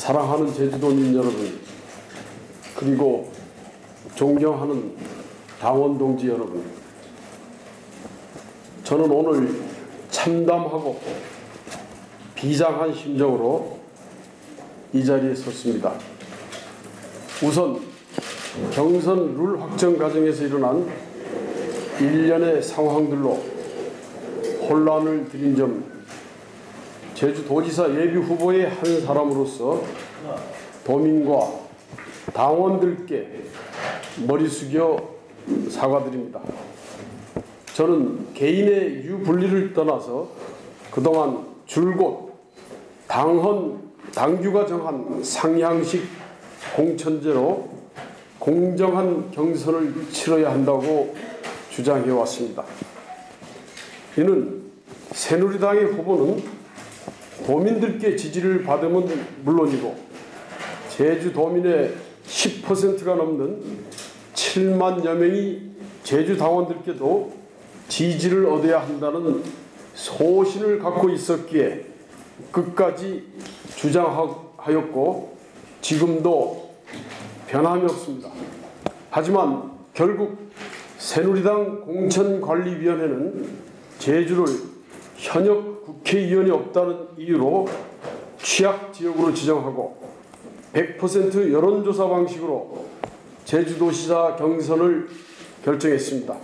사랑하는 제주도민 여러분, 그리고 존경하는 당원 동지 여러분, 저는 오늘 참담하고 비장한 심정으로 이 자리에 섰습니다. 우선 경선 룰 확정 과정에서 일어난 일련의 상황들로 혼란을 드린 점, 제주도지사 예비후보의 한 사람으로서 도민과 당원들께 머리 숙여 사과드립니다. 저는 개인의 유불리를 떠나서 그동안 줄곧 당규가 정한 상향식 공천제로 공정한 경선을 치러야 한다고 주장해왔습니다. 이는 새누리당의 후보는 도민들께 지지를 받으면 물론이고 제주도민의 10%가 넘는 7만여 명이 제주당원들께도 지지를 얻어야 한다는 소신을 갖고 있었기에 끝까지 주장하였고 지금도 변함이 없습니다. 하지만 결국 새누리당 공천관리위원회는 제주를 현역 국회의원이 없다는 이유로 취약지역으로 지정하고 100% 여론조사 방식으로 제주도시사 경선을 결정했습니다.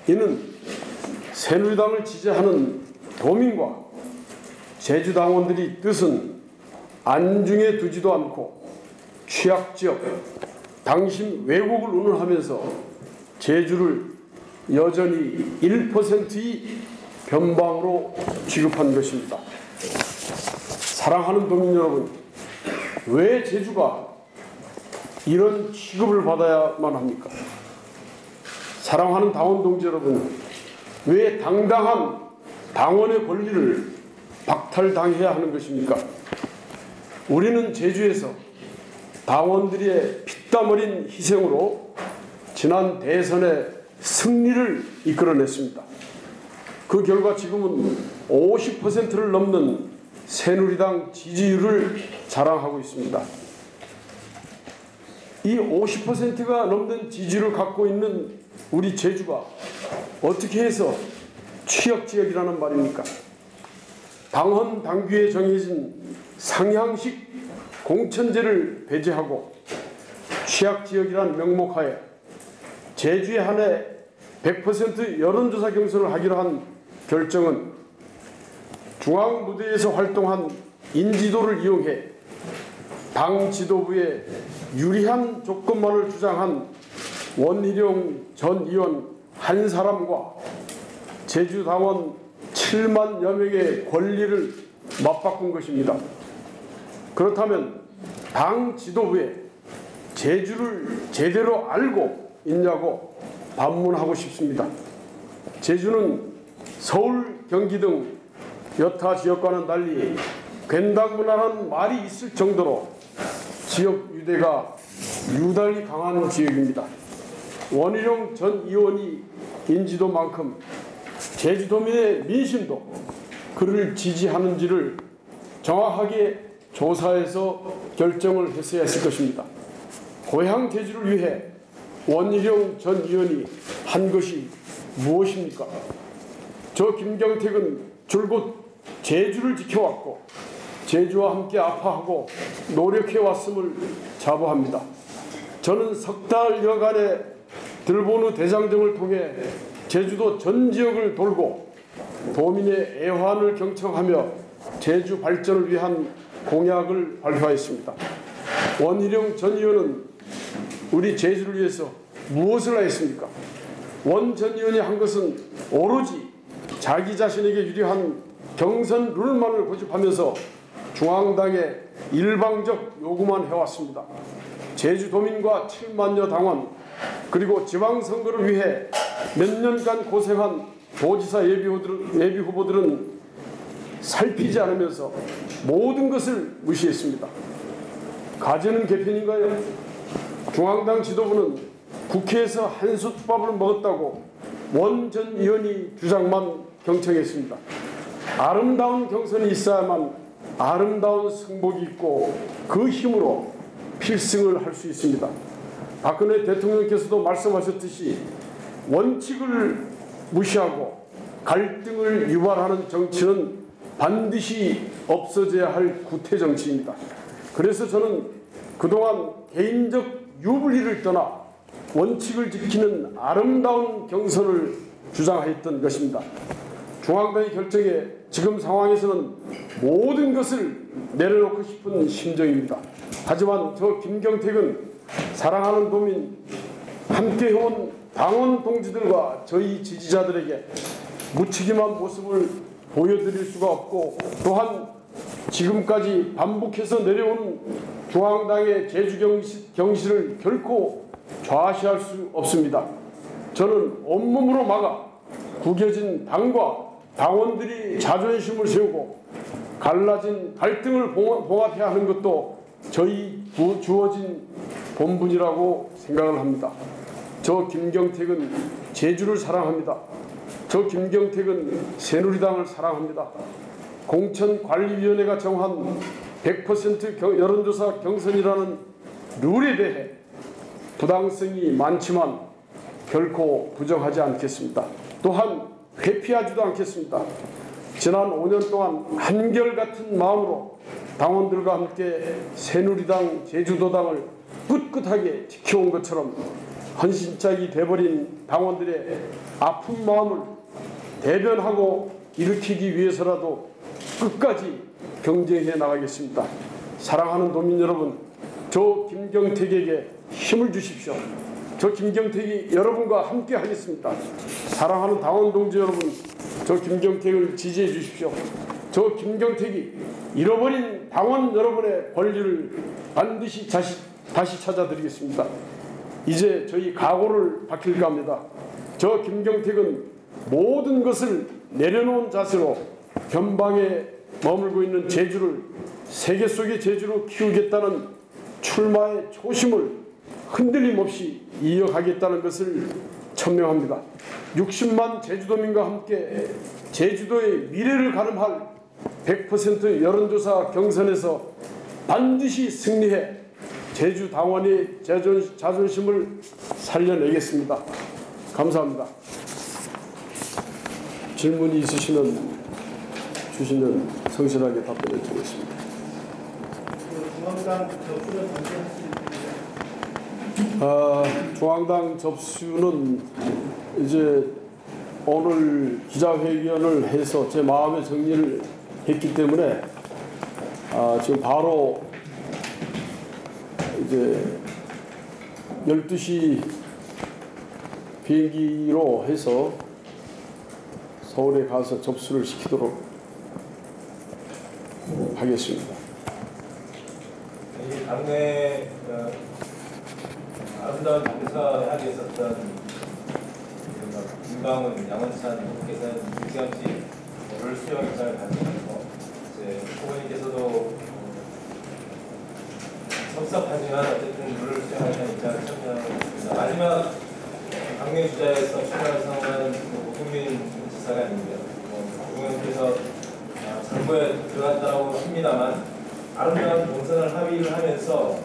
이는 새누리당을 지지하는 도민과 제주당원들이 뜻은 안중에 두지도 않고 취약지역, 당심 왜곡을 운운하면서 제주를 여전히 1%의 변방으로 취급한 것입니다. 사랑하는 도민 여러분, 왜 제주가 이런 취급을 받아야만 합니까? 사랑하는 당원 동지 여러분, 왜 당당한 당원의 권리를 박탈당해야 하는 것입니까? 우리는 제주에서 당원들의 피땀 어린 희생으로 지난 대선의 승리를 이끌어냈습니다. 그 결과 지금은 50%를 넘는 새누리당 지지율을 자랑하고 있습니다. 이 50%가 넘는 지지를 갖고 있는 우리 제주가 어떻게 해서 취약지역이라는 말입니까? 당헌 당규에 정해진 상향식 공천제를 배제하고 취약지역이라는 명목하에 제주에 한해 100% 여론조사 경선을 하기로 한 결정은 중앙무대에서 활동한 인지도를 이용해 당 지도부에 유리한 조건만을 주장한 원희룡 전 의원 한 사람과 제주당원 7만여 명의 권리를 맞바꾼 것입니다. 그렇다면 당 지도부에 제주를 제대로 알고 있냐고 반문하고 싶습니다. 제주는 서울, 경기 등 여타 지역과는 달리 괜당무난한 말이 있을 정도로 지역 유대가 유달리 강한 지역입니다. 원희룡 전 의원이 인지도만큼 제주도민의 민심도 그를 지지하는지를 정확하게 조사해서 결정을 했어야 했을 것입니다. 고향 제주를 위해 원희룡 전 의원이 한 것이 무엇입니까? 저 김경택은 줄곧 제주를 지켜왔고 제주와 함께 아파하고 노력해왔음을 자부합니다. 저는 석 달여간의 들보누 대장정을 통해 제주도 전 지역을 돌고 도민의 애환을 경청하며 제주 발전을 위한 공약을 발표하였습니다. 원희룡 전 의원은 우리 제주를 위해서 무엇을 하였습니까? 원 전 의원이 한 것은 오로지 자기 자신에게 유리한 경선 룰만을 고집하면서 중앙당의 일방적 요구만 해왔습니다. 제주도민과 7만여 당원 그리고 지방선거를 위해 몇 년간 고생한 도지사 예비후보들은 살피지 않으면서 모든 것을 무시했습니다. 가재는 개편인가요? 중앙당 지도부는 국회에서 한솥밥을 먹었다고 원 전 의원이 주장만 경청했습니다. 아름다운 경선이 있어야만 아름다운 승복이 있고 그 힘으로 필승을 할 수 있습니다. 박근혜 대통령께서도 말씀하셨듯이 원칙을 무시하고 갈등을 유발하는 정치는 반드시 없어져야 할 구태 정치입니다. 그래서 저는 그동안 개인적 유불리를 떠나 원칙을 지키는 아름다운 경선을 주장했던 것입니다. 중앙당의 결정에 지금 상황에서는 모든 것을 내려놓고 싶은 심정입니다. 하지만 저 김경택은 사랑하는 도민, 함께해온 당원 동지들과 저희 지지자들에게 무책임한 모습을 보여드릴 수가 없고, 또한 지금까지 반복해서 내려온 중앙당의 제주 경실을 결코 좌시할 수 없습니다. 저는 온몸으로 막아 구겨진 당과 당원들이 자존심을 세우고 갈라진 갈등을 봉합해야 하는 것도 저희 주어진 본분이라고 생각을 합니다. 저 김경택은 제주를 사랑합니다. 저 김경택은 새누리당을 사랑합니다. 공천관리위원회가 정한 100% 여론조사 경선이라는 룰에 대해 부당성이 많지만 결코 부정하지 않겠습니다. 또한 회피하지도 않겠습니다. 지난 5년 동안 한결같은 마음으로 당원들과 함께 새누리당, 제주도당을 꿋꿋하게 지켜온 것처럼 헌신짝이 돼버린 당원들의 아픈 마음을 대변하고 일으키기 위해서라도 끝까지 경쟁해 나가겠습니다. 사랑하는 도민 여러분, 저 김경택에게 힘을 주십시오. 저 김경택이 여러분과 함께 하겠습니다. 사랑하는 당원 동지 여러분, 저 김경택을 지지해 주십시오. 저 김경택이 잃어버린 당원 여러분의 권리를 반드시 다시 찾아드리겠습니다. 이제 저희 각오를 밝힐까 합니다. 저 김경택은 모든 것을 내려놓은 자세로 변방에 머물고 있는 제주를 세계 속의 제주로 키우겠다는 출마의 초심을 흔들림 없이 이어가겠다는 것을 천명합니다. 60만 제주도민과 함께 제주도의 미래를 가름할 100% 여론조사 경선에서 반드시 승리해 제주 당원의 자존심을 살려내겠습니다. 감사합니다. 질문이 있으시면 주시면 성실하게 답변해 드리겠습니다. 중앙당 접수는 이제 오늘 기자회견을 해서 제 마음의 정리를 했기 때문에 지금 바로 이제 12시 비행기로 해서 서울에 가서 접수를 시키도록 하겠습니다. 당내 아름다운 봉사하게 있었던 김광훈, 양원찬 후보께서는 일찌감치 룰 수용 입장을 가지면서 후보님께서도 섭섭하지만 어쨌든 룰을 수용하는 입장을 참여하고 있습니다. 마지막 당내 주자에서 출마를 선언한 오승민 지사가 있는데요. 후보님께서 정부에 들어갔다고 합니다만 아름다운 경선을 합의를 하면서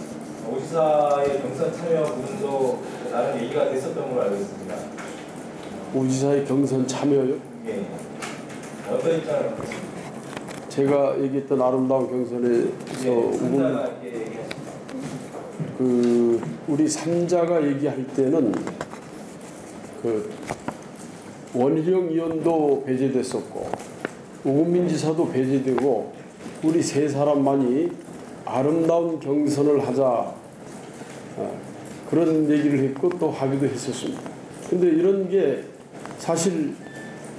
오지사의 경선 참여 부분도 나름 얘기가 됐었던 걸로 알고 있습니다. 오지사의 경선 참여요? 예. 어떤 입장을 갖고 있습니까? 제가 얘기했던 아름다운 경선에서 우리 3자가 얘기할 때는 원희룡 의원도 배제됐었고 우금민 지사도 배제되고 우리 세 사람만이 아름다운 경선을 하자 그런 얘기를 했고 또 합의도 했었습니다. 근데 이런 게 사실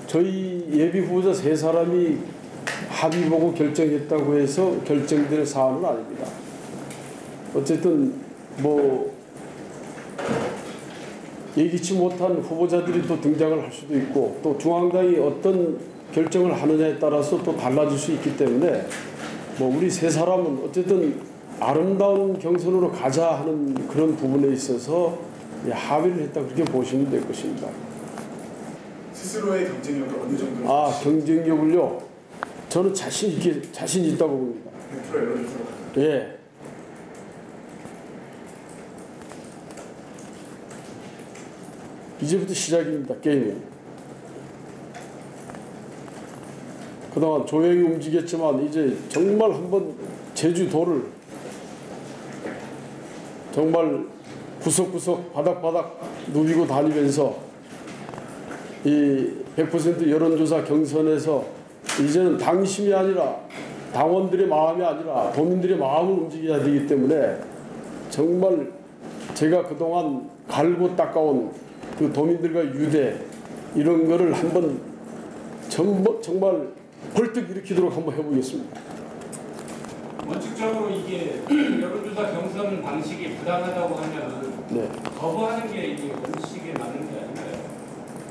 저희 예비 후보자 세 사람이 합의 보고 결정했다고 해서 결정될 사안은 아닙니다. 어쨌든 뭐 예기치 못한 후보자들이 또 등장을 할 수도 있고 또 중앙당이 어떤 결정을 하느냐에 따라서 또 달라질 수 있기 때문에 뭐 우리 세 사람은 어쨌든 아름다운 경선으로 가자 하는 그런 부분에 있어서 합의를 했다 그렇게 보시면 될 것입니다. 스스로의 경쟁력을 어느 정도? 경쟁력을요. 저는 자신 있다고 봅니다. 예. 이제부터 시작입니다. 게임은. 그동안 조용히 움직였지만 이제 정말 한번 제주도를 정말 구석구석 바닥바닥 누비고 다니면서 이 100% 여론조사 경선에서 이제는 당심이 아니라 당원들의 마음이 아니라 도민들의 마음을 움직여야 되기 때문에 정말 제가 그동안 갈고 닦아온 그 도민들과 유대 이런 거를 한번 정말 벌떡 일으키도록 한번 해보겠습니다. 원칙적으로 이게 여론조사 경선 방식이 부당하다고 하면 네. 거부하는 게 이게 원칙에 맞는 게 아닌가요?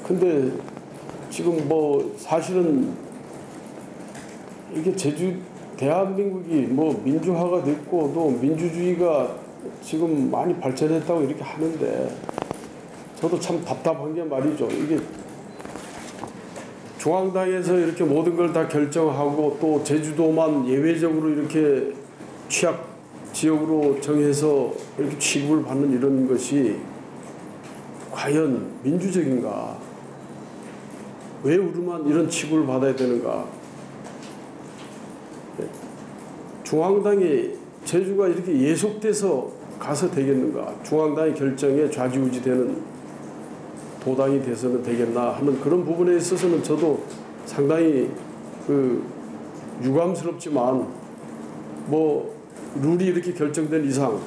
근데 지금 뭐 사실은 이게 대한민국이 뭐 민주화가 됐고 또 민주주의가 지금 많이 발전했다고 이렇게 하는데 저도 참 답답한 게 말이죠. 이게 중앙당에서 이렇게 모든 걸 다 결정하고 또 제주도만 예외적으로 이렇게 취약 지역으로 정해서 이렇게 취급을 받는 이런 것이 과연 민주적인가? 왜 우리만 이런 취급을 받아야 되는가? 중앙당이 제주가 이렇게 예속돼서 가서 되겠는가? 중앙당의 결정에 좌지우지되는 도당이 돼서는 되겠나 하는 그런 부분에 있어서는 저도 상당히 유감스럽지만 뭐 룰이 이렇게 결정된 이상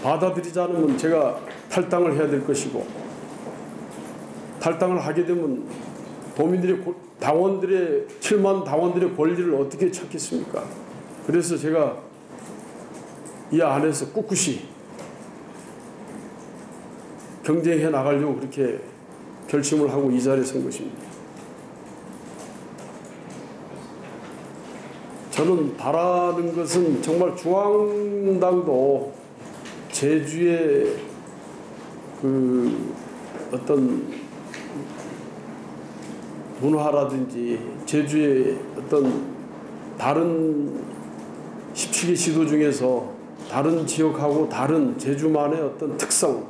받아들이지 않으면 제가 탈당을 해야 될 것이고 탈당을 하게 되면 당원들의 7만 당원들의 권리를 어떻게 찾겠습니까? 그래서 제가 이 안에서 꿋꿋이 경쟁해 나가려고 그렇게 결심을 하고 이 자리에 선 것입니다. 저는 바라는 것은 정말 중앙당도 제주의 어떤 문화라든지 제주의 어떤 다른 17개 시도 중에서 다른 지역하고 다른 제주만의 어떤 특성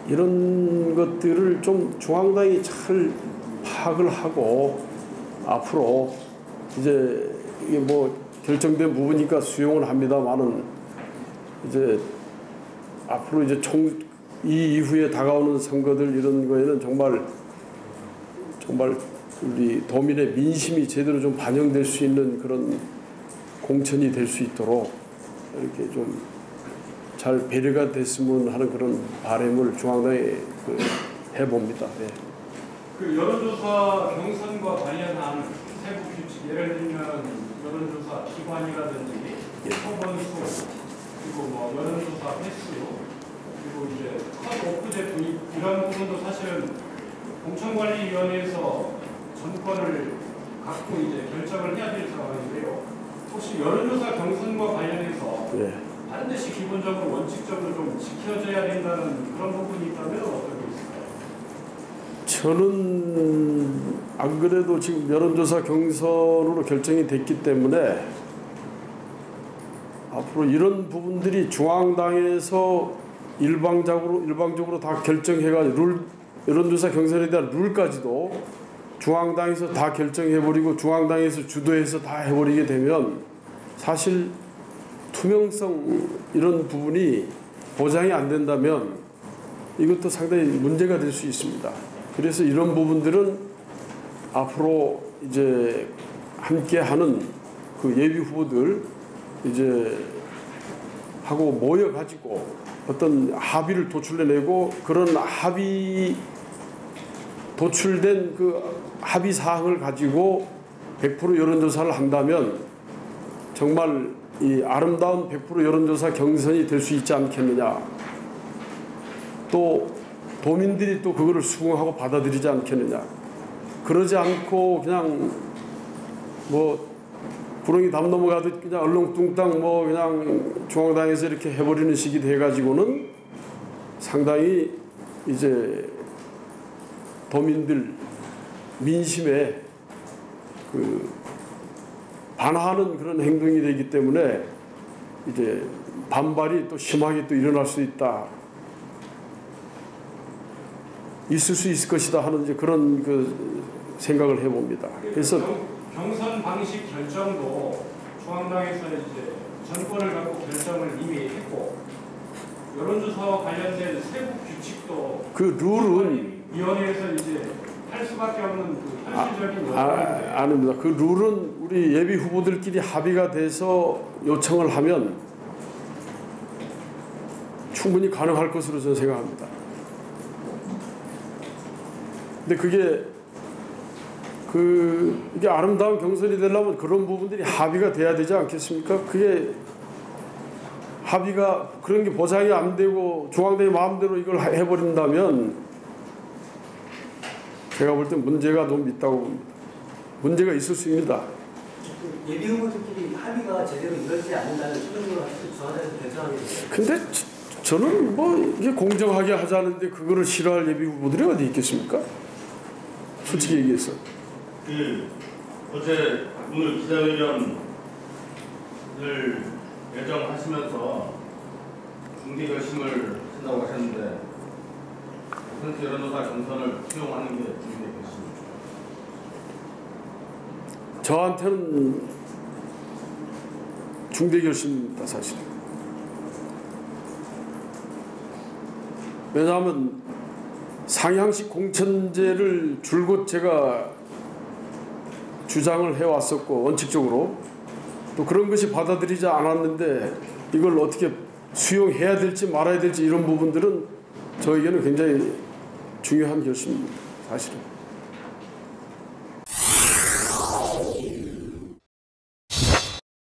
이런 것들을 좀 중앙당이 잘 파악을 하고 앞으로 이제 이게 뭐 결정된 부분이니까 수용을 합니다만은 이제 앞으로 이제 이 이후에 다가오는 선거들 이런 거에는 정말 우리 도민의 민심이 제대로 좀 반영될 수 있는 그런 공천이 될 수 있도록 이렇게 좀 잘 배려가 됐으면 하는 그런 바람을 중앙당에 해봅니다. 네. 그 여론조사 경선과 관련한 세부 규칙, 예를 들면 여론조사 기관이라든지 서번수 그리고 뭐 여론조사 횟수 그리고 이제 컷오프 제도 이런 부분도 사실은 공천관리위원회에서 전권을 갖고 이제 결정을 해야 될 상황인데요. 혹시 여론조사 경선과 관련해서 반드시 기본적으로 원칙적으로 좀 지켜져야 된다는 그런 부분이 있다면 어떤 게 있을까요? 저는 안 그래도 지금 여론조사 경선으로 결정이 됐기 때문에 앞으로 이런 부분들이 중앙당에서 일방적으로 다 결정해가지고 여론조사 경선에 대한 룰까지도 중앙당에서 다 결정해버리고 중앙당에서 주도해서 다 해버리게 되면 사실 투명성 이런 부분이 보장이 안 된다면 이것도 상당히 문제가 될 수 있습니다. 그래서 이런 부분들은 앞으로 이제 함께하는 그 예비 후보들 이제 하고 모여가지고 어떤 합의를 도출해내고 그런 도출된 그 합의 사항을 가지고 100% 여론조사를 한다면 정말 이 아름다운 100% 여론조사 경선이 될 수 있지 않겠느냐. 또 도민들이 또 그거를 수긍하고 받아들이지 않겠느냐. 그러지 않고 그냥 뭐 구렁이 담 넘어가듯 그냥 얼렁뚱땅 뭐 그냥 중앙당에서 이렇게 해버리는 식이 돼가지고는 상당히 이제 도민들 민심에 안 하는 그런 행동이 되기 때문에 이제 반발이 또 심하게 또 일어날 수 있다. 있을 수 있을 것이다 하는 이제 그런 그 생각을 해봅니다. 그래서 경선 방식 결정도 중앙당에서 이제 전권을 갖고 결정을 이미 했고 여론조사와 관련된 세부 규칙도 그 룰은 위원회에서 이제 할 수밖에 없는 그 현실적인 아닙니다. 그 룰은 우리 예비 후보들끼리 합의가 돼서 요청을 하면 충분히 가능할 것으로 저는 생각합니다. 근데 이게 아름다운 경선이 되려면 그런 부분들이 합의가 돼야 되지 않겠습니까? 그게 합의가 그런 게 보장이 안 되고 중앙당이 마음대로 이걸 해버린다면 제가 볼 때 문제가 너무 있다고 봅니다. 문제가 있을 수 있습니다. 예비 후보들끼리 합의가 제대로 이루어지지 않는다는 최종적으로 중앙당에서 결정하게 되죠. 근데 저는 뭐 이게 공정하게 하자는데 그거를 싫어할 예비 후보들이 어디 있겠습니까? 솔직히 얘기해서. 어제 오늘 기자회견을 예정하시면서 중대 결심을 하신다고 하셨는데 선수 여론조사 경선을 수용하는 게 중대 결심입니다. 저한테는 중대 결심입니다, 사실. 왜냐하면 상향식 공천제를 줄곧 제가 주장을 해왔었고 원칙적으로 또 그런 것이 받아들이지 않았는데 이걸 어떻게 수용해야 될지 말아야 될지 이런 부분들은 저에게는 굉장히 중요한 결심입니다, 사실은.